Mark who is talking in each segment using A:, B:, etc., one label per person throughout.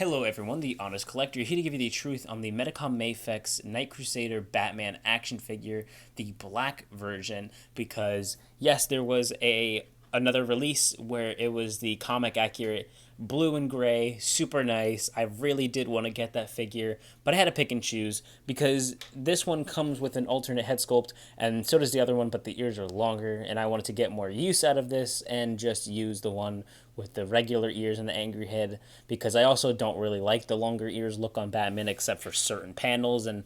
A: Hello everyone, the Honest Collector here to give you the truth on the Medicom Mafex Night Crusader Batman action figure, the black version, because yes, there was another release where it was the comic accurate blue and gray, super nice. I really did want to get that figure, but I had to pick and choose because this one comes with an alternate head sculpt and so does the other one, but the ears are longer and I wanted to get more use out of this and just use the one with the regular ears and the angry head because I also don't really like the longer ears look on Batman except for certain panels, and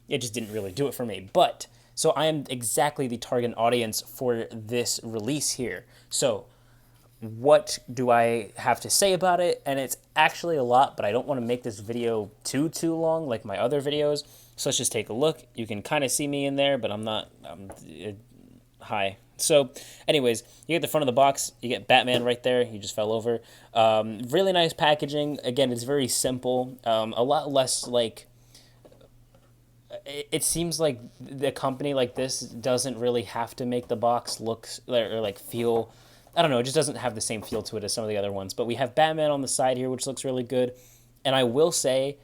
A: it just didn't really do it for me. But so I am exactly the target audience for this release here. So what do I have to say about it? And it's actually a lot, but I don't want to make this video too long like my other videos. So let's just take a look. You can kind of see me in there, but I'm not. Hi. So, anyways, you get the front of the box. You get Batman right there. He just fell over. Really nice packaging. Again, it's very simple. A lot less like. It seems like the company like this doesn't really have to make the box look or like feel. I don't know. It just doesn't have the same feel to it as some of the other ones. But we have Batman on the side here, which looks really good. And I will say,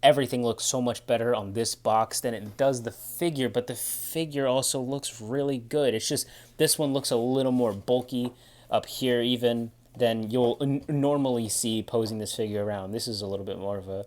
A: everything looks so much better on this box than it does the figure, but the figure also looks really good. It's just this one looks a little more bulky up here even than you'll normally see posing this figure around. This is a little bit more of a,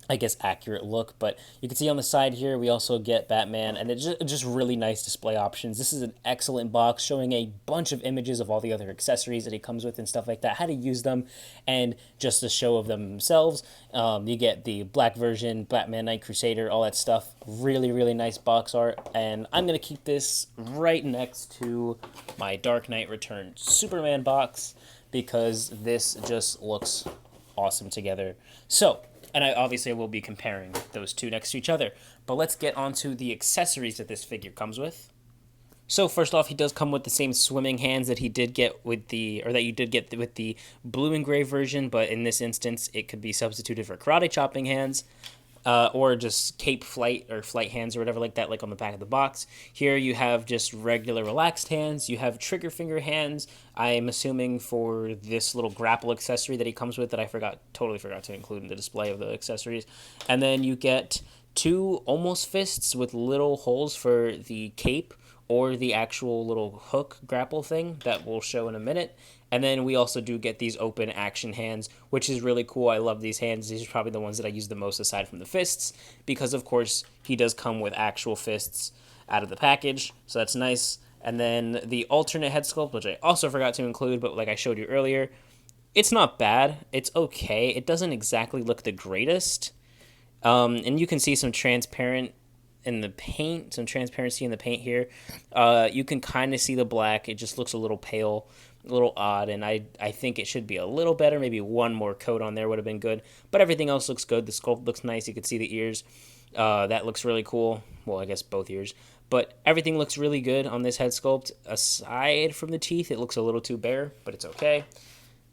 A: I guess, accurate look, but you can see on the side here we also get Batman, and it's just really nice display options. This is an excellent box showing a bunch of images of all the other accessories that he comes with and stuff like that, how to use them, and just a show of them themselves. You get the black version, Batman Night Crusader, all that stuff. Really nice box art, and I'm going to keep this right next to my Dark Knight Returns Superman box because this just looks awesome together. So, and I obviously will be comparing those two next to each other. But let's get onto the accessories that this figure comes with. So first off, he does come with the same swimming hands that he did get with that you did get with the blue and gray version, but in this instance, it could be substituted for karate chopping hands. Or just cape flight or flight hands or whatever like that, like on the back of the box. Here you have just regular relaxed hands. You have trigger finger hands. I'm assuming for this little grapple accessory that he comes with that I totally forgot to include in the display of the accessories. And then you get two almost fists with little holes for the cape or the actual little hook grapple thing that we'll show in a minute. And then we also do get these open action hands, which is really cool. I love these hands. These are probably the ones that I use the most aside from the fists, because of course he does come with actual fists out of the package, so that's nice. And then the alternate head sculpt, which I also forgot to include, but like I showed you earlier, it's not bad. It's okay. It doesn't exactly look the greatest. And you can see some transparency in the paint here. You can kind of see the black. It just looks a little pale, a little odd, and I think it should be a little better. Maybe one more coat on there would have been good, but everything else looks good. The sculpt looks nice. You can see the ears. That looks really cool. Well, I guess both ears. But everything looks really good on this head sculpt. Aside from the teeth, it looks a little too bare, but it's okay.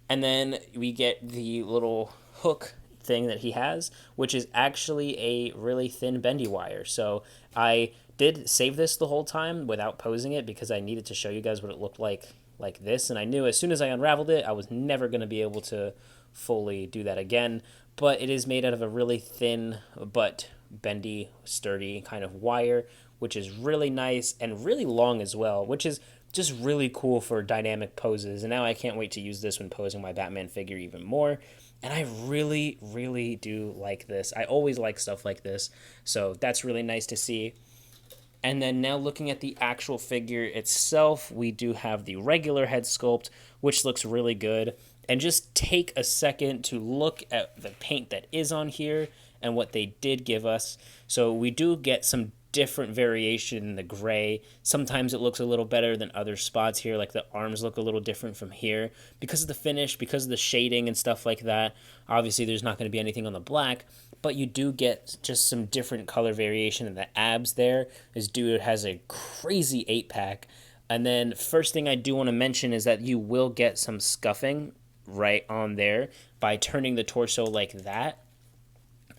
A: And then we get the little hook thing that he has, which is actually a really thin bendy wire. So I did save this the whole time without posing it because I needed to show you guys what it looked like this, and I knew as soon as I unraveled it I was never going to be able to fully do that again. But it is made out of a really thin but bendy, sturdy kind of wire, which is really nice and really long as well, which is just really cool for dynamic poses. And now I can't wait to use this when posing my Batman figure even more. And I really do like this. I always like stuff like this, so that's really nice to see. And then now looking at the actual figure itself, we do have the regular head sculpt, which looks really good. And just take a second to look at the paint that is on here and what they did give us. So we do get some different variation in the gray. Sometimes it looks a little better than other spots here, like the arms look a little different from here because of the finish, because of the shading and stuff like that. Obviously there's not going to be anything on the black, but you do get just some different color variation in the abs there. This dude has a crazy 8-pack. And then first thing I do want to mention is that you will get some scuffing right on there by turning the torso like that.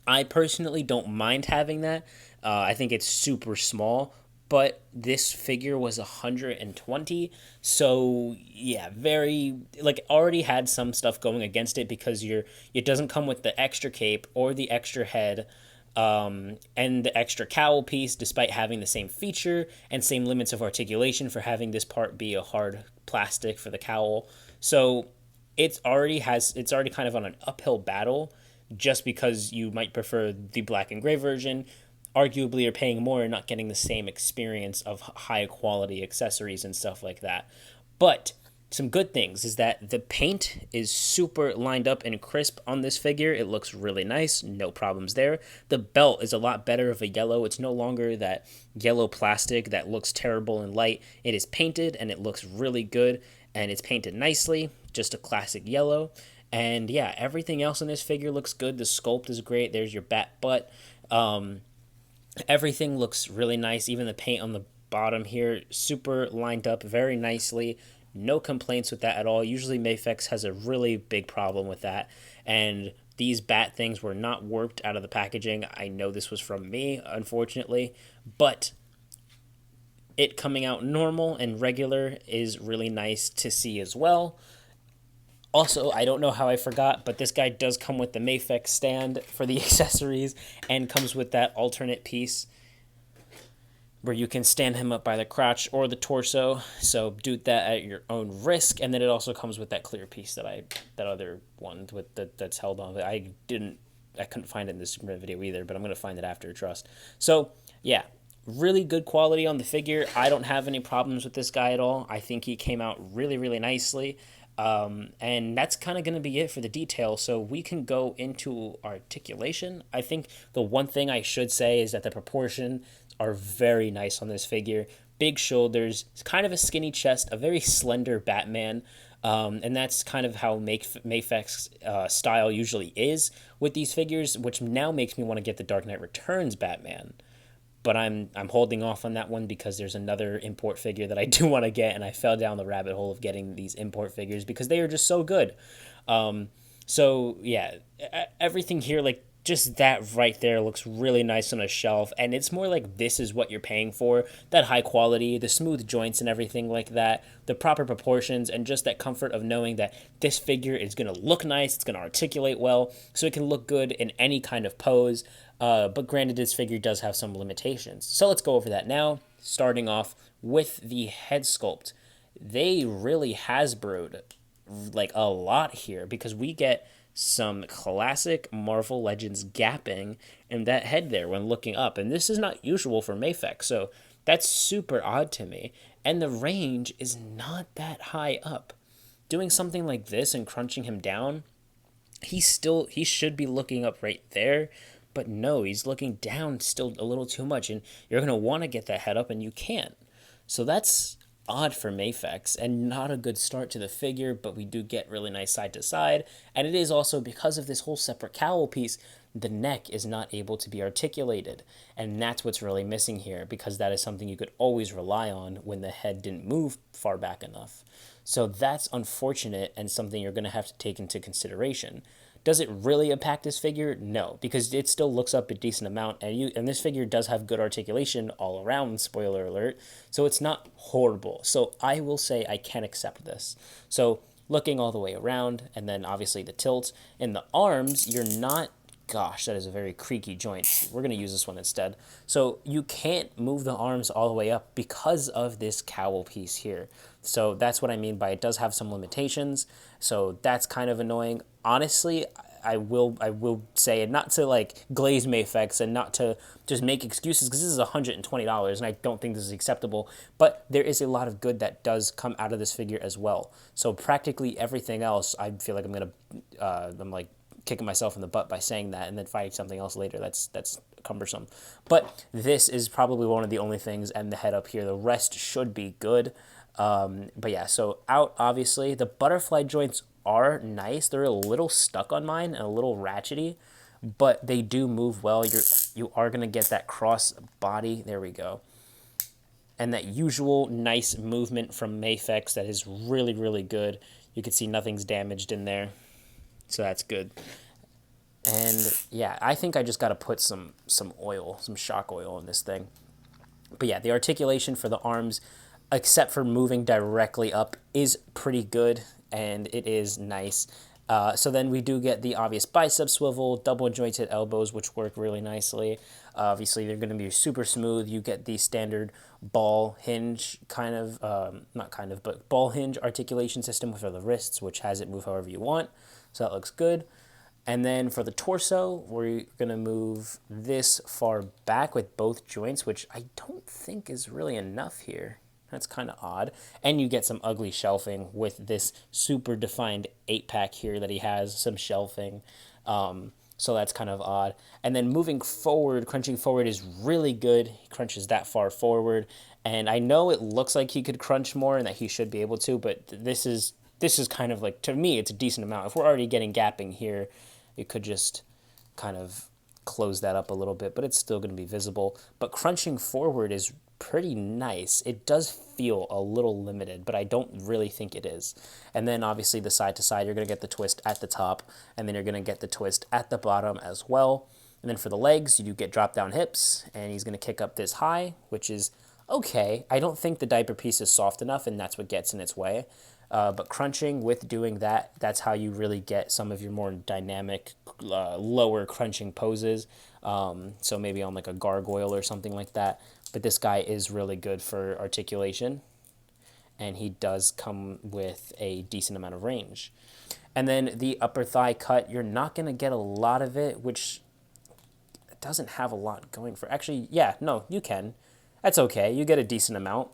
A: I personally don't mind having that. I think it's super small, but this figure was 120. So yeah, very like already had some stuff going against it because it doesn't come with the extra cape or the extra head, and the extra cowl piece, despite having the same feature and same limits of articulation for having this part be a hard plastic for the cowl. So it's already kind of on an uphill battle, just because you might prefer the black and gray version. Arguably, you're paying more and not getting the same experience of high quality accessories and stuff like that. But some good things is that the paint is super lined up and crisp on this figure. It looks really nice, no problems there. The belt is a lot better of a yellow. It's no longer that yellow plastic that looks terrible and light. It is painted and it looks really good, and it's painted nicely, just a classic yellow. And yeah, everything else in this figure looks good. The sculpt is great. There's your bat butt. Everything looks really nice. Even the paint on the bottom here, super lined up very nicely. No complaints with that at all. Usually Mafex has a really big problem with that. And these bat things were not warped out of the packaging. I know this was from me, unfortunately. But it coming out normal and regular is really nice to see as well. Also, I don't know how I forgot, but this guy does come with the Mafex stand for the accessories and comes with that alternate piece where you can stand him up by the crotch or the torso. So do that at your own risk. And then it also comes with that clear piece that other one with that's held on. I couldn't find it in this video either, but I'm going to find it after, trust. So yeah, really good quality on the figure. I don't have any problems with this guy at all. I think he came out really, really nicely. And that's kind of going to be it for the detail. So we can go into articulation. I think the one thing I should say is that the proportions are very nice on this figure. Big shoulders, kind of a skinny chest, a very slender Batman. And that's kind of how Mafex style usually is with these figures, which now makes me want to get the Dark Knight Returns Batman. But I'm holding off on that one because there's another import figure that I do want to get, and I fell down the rabbit hole of getting these import figures because they are just so good. So yeah, everything here, like just that right there, looks really nice on a shelf, and it's more like this is what you're paying for: that high quality, the smooth joints and everything like that, the proper proportions, and just that comfort of knowing that this figure is going to look nice, it's going to articulate well, so it can look good in any kind of pose. But granted, this figure does have some limitations. So let's go over that now, starting off with the head sculpt. They really Hasbro'd like a lot here because we get some classic Marvel Legends gapping in that head there when looking up. And this is not usual for Mafex, so that's super odd to me. And the range is not that high up. Doing something like this and crunching him down, he should be looking up right there. But no, he's looking down still a little too much, and you're going to want to get that head up, and you can't. So that's odd for Mafex, and not a good start to the figure, but we do get really nice side to side. And it is also because of this whole separate cowl piece, the neck is not able to be articulated. And that's what's really missing here, because that is something you could always rely on when the head didn't move far back enough. So that's unfortunate and something you're going to have to take into consideration. Does it really impact this figure? No, because it still looks up a decent amount, and this figure does have good articulation all around, spoiler alert, so it's not horrible. So I will say I can accept this. So looking all the way around, and then obviously the tilt. In the arms, you're not, gosh, that is a very creaky joint. We're going to use this one instead. So you can't move the arms all the way up because of this cowl piece here. So that's what I mean by it does have some limitations. So that's kind of annoying. Honestly, I will say it, not to like glaze Mafex and not to just make excuses, because this is $120 and I don't think this is acceptable, but there is a lot of good that does come out of this figure as well. So practically everything else, I feel like I'm like kicking myself in the butt by saying that and then finding something else later that's cumbersome. But this is probably one of the only things, and the head up here, the rest should be good. But yeah, so out, obviously, the butterfly joints are nice. They're a little stuck on mine and a little ratchety, but they do move well. You are going to get that cross body. There we go. And that usual nice movement from Mafex that is really, really good. You can see nothing's damaged in there, so that's good. And yeah, I think I just got to put some oil, some shock oil in this thing. But yeah, the articulation for the arms, except for moving directly up, is pretty good, and it is nice. So then we do get the obvious bicep swivel, double jointed elbows, which work really nicely. Obviously, they're going to be super smooth. You get the standard ball hinge kind of, not kind of, but ball hinge articulation system for the wrists, which has it move however you want. So that looks good. And then for the torso, we're going to move this far back with both joints, which I don't think is really enough here. That's kind of odd. And you get some ugly shelving with this super defined 8-pack here that he has, some shelving. So that's kind of odd. And then moving forward, crunching forward is really good. He crunches that far forward. And I know it looks like he could crunch more and that he should be able to, but this is kind of like, to me, it's a decent amount. If we're already getting gapping here, it could just kind of close that up a little bit, but it's still going to be visible. But crunching forward is pretty nice. It does feel a little limited, but I don't really think it is. And then obviously the side to side, you're going to get the twist at the top, and then you're going to get the twist at the bottom as well. And then for the legs, you do get drop down hips, and he's going to kick up this high, which is okay. I don't think the diaper piece is soft enough, and that's what gets in its way. But crunching with doing that, that's how you really get some of your more dynamic, lower crunching poses. So maybe on like a gargoyle or something like that. But this guy is really good for articulation. And he does come with a decent amount of range. And then the upper thigh cut, you're not going to get a lot of it, which doesn't have a lot going for. Actually, yeah, no, you can. That's okay. You get a decent amount.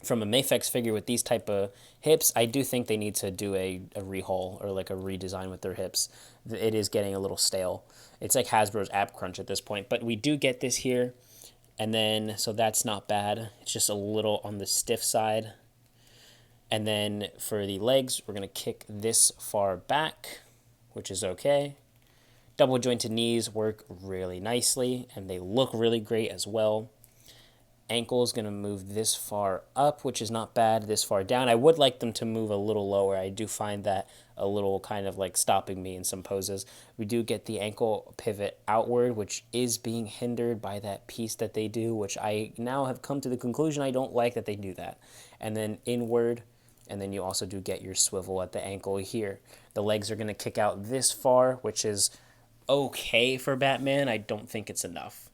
A: From a Mafex figure with these type of hips, I do think they need to do a rehaul or like a redesign with their hips. It is getting a little stale. It's like Hasbro's Ab Crunch at this point, but we do get this here. And then, so that's not bad. It's just a little on the stiff side. And then for the legs, we're going to kick this far back, which is okay. Double jointed knees work really nicely, and they look really great as well. Ankle is going to move this far up, which is not bad, this far down. I would like them to move a little lower. I do find that a little kind of like stopping me in some poses. We do get the ankle pivot outward, which is being hindered by that piece that they do, which I now have come to the conclusion I don't like that they do that. And then inward, and then you also do get your swivel at the ankle here. The legs are going to kick out this far, which is okay for Batman. I don't think it's enough.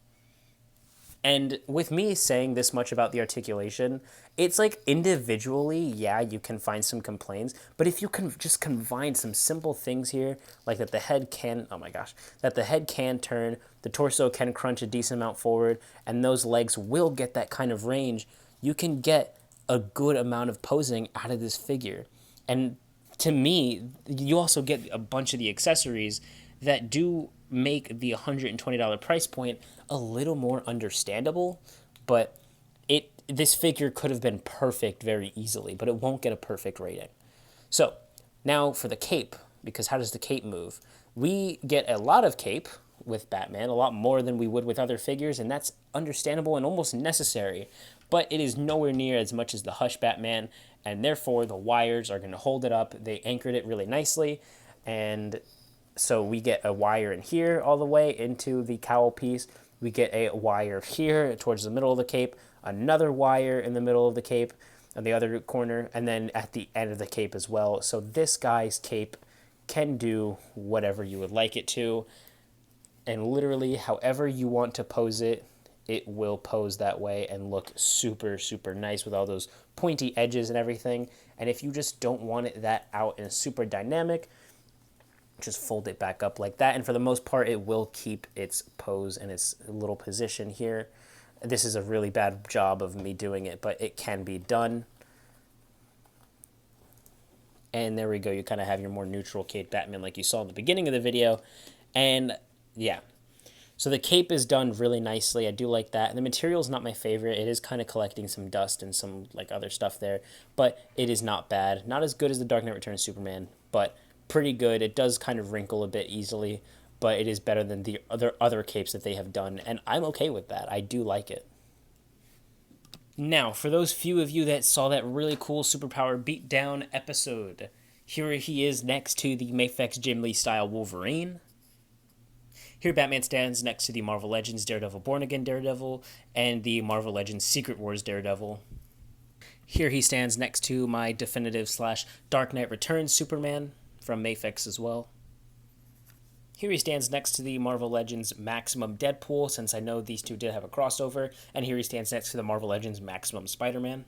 A: And with me saying this much about the articulation, it's like individually, yeah, you can find some complaints, but if you can just combine some simple things here, like that the head can, oh my gosh, that the head can turn, the torso can crunch a decent amount forward, and those legs will get that kind of range, you can get a good amount of posing out of this figure. And to me, you also get a bunch of the accessories that do make the $120 price point a little more understandable, but this figure could have been perfect very easily, but it won't get a perfect rating. So now for the cape, because how does the cape move? We get a lot of cape with Batman, a lot more than we would with other figures, and that's understandable and almost necessary, but it is nowhere near as much as the Hush Batman, and therefore the wires are going to hold it up. They anchored it really nicely, and so we get a wire in here all the way into the cowl piece. We get a wire here towards the middle of the cape, another wire in the middle of the cape on the other corner, and then at the end of the cape as well. So this guy's cape can do whatever you would like it to, and literally however you want to pose it, it will pose that way and look super, super nice with all those pointy edges and everything. And if you just don't want it that out and super dynamic, just fold it back up like that, and for the most part it will keep its pose and its little position here. This is a really bad job of me doing it, but it can be done. And there we go, you kind of have your more neutral cape Batman like you saw in the beginning of the video. And yeah, so the cape is done really nicely. I do like that. And the material is not my favorite. It is kind of collecting some dust and some like other stuff there, but it is not bad. Not as good as the Dark Knight Returns Superman, but pretty good. It does kind of wrinkle a bit easily, but it is better than the other capes that they have done, and I'm okay with that. I do like it. Now, for those few of you that saw that really cool Superpower Beatdown episode, here he is next to the Mafex Jim Lee style Wolverine. Here, Batman stands next to the Marvel Legends Daredevil Born Again Daredevil and the Marvel Legends Secret Wars Daredevil. Here he stands next to my definitive slash Dark Knight Returns Superman from Mafex as well. Here he stands next to the Marvel Legends Maximum Deadpool, since I know these two did have a crossover, and here he stands next to the Marvel Legends Maximum Spider-Man.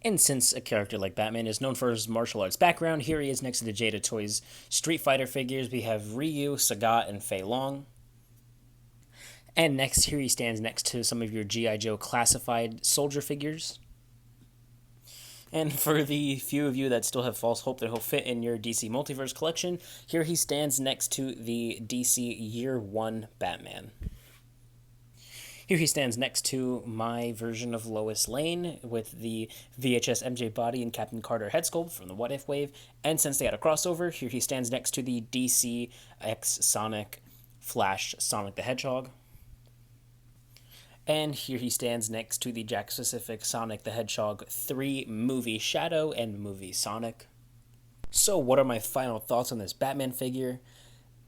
A: And since a character like Batman is known for his martial arts background, here he is next to the Jada Toys Street Fighter figures. We have Ryu, Sagat, and Fei Long. And next, here he stands next to some of your G.I. Joe classified soldier figures. And for the few of you that still have false hope that he'll fit in your DC Multiverse collection, here he stands next to the DC Year 1 Batman. Here he stands next to my version of Lois Lane with the VHS MJ body and Captain Carter head sculpt from the What If wave. And since they had a crossover, here he stands next to the DC X Sonic Flash Sonic the Hedgehog. And here he stands next to the Jakks Pacific Sonic the Hedgehog 3 movie Shadow and movie Sonic. So what are my final thoughts on this Batman figure?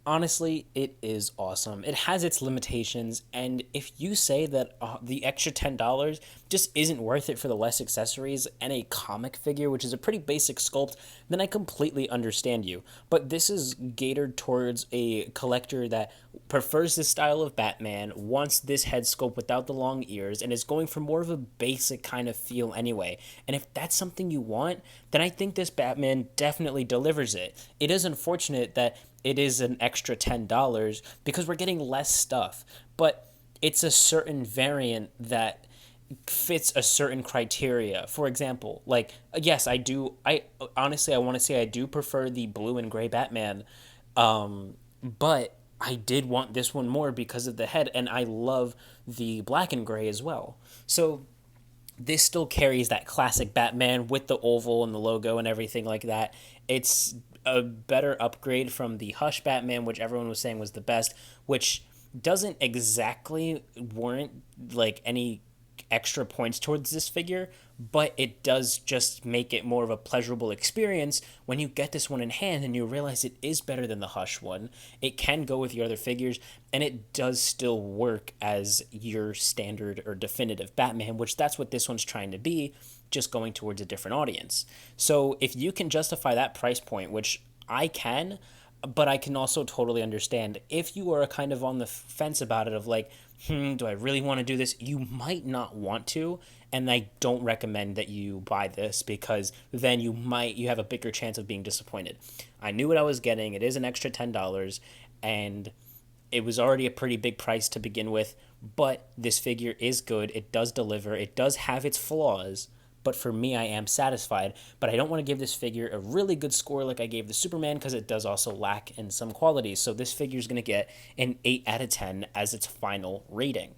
A: Honestly, it is awesome. It has its limitations, and if you say that the extra $10 just isn't worth it for the less accessories and a comic figure, which is a pretty basic sculpt, then I completely understand you. But this is catered towards a collector that prefers this style of Batman, wants this head sculpt without the long ears, and is going for more of a basic kind of feel anyway. And if that's something you want, then I think this Batman definitely delivers it. It is unfortunate that it is an extra $10 because we're getting less stuff, but it's a certain variant that fits a certain criteria. For example, like, yes, I honestly want to say I do prefer the blue and gray Batman, but I did want this one more because of the head, and I love the black and gray as well. So this still carries that classic Batman with the oval and the logo and everything like that. It's a better upgrade from the Hush Batman, which everyone was saying was the best, which doesn't exactly warrant like any extra points towards this figure, but it does just make it more of a pleasurable experience when you get this one in hand and you realize it is better than the Hush one. It can go with your other figures, and it does still work as your standard or definitive Batman, which that's what this one's trying to be, just going towards a different audience. So if you can justify that price point, which I can, but I can also totally understand if you are kind of on the fence about it of like, do I really want to do this? You might not want to, and I don't recommend that you buy this because then you have a bigger chance of being disappointed. I knew what I was getting. It is an extra $10, and it was already a pretty big price to begin with, but this figure is good. It does deliver. It does have its flaws, but for me, I am satisfied. But I don't want to give this figure a really good score like I gave the Superman because it does also lack in some qualities. So this figure is going to get an 8 out of 10 as its final rating.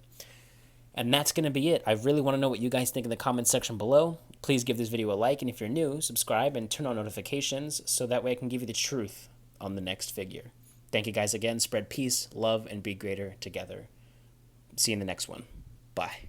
A: And that's going to be it. I really want to know what you guys think in the comments section below. Please give this video a like, and if you're new, subscribe and turn on notifications so that way I can give you the truth on the next figure. Thank you guys again. Spread peace, love, and be greater together. See you in the next one. Bye.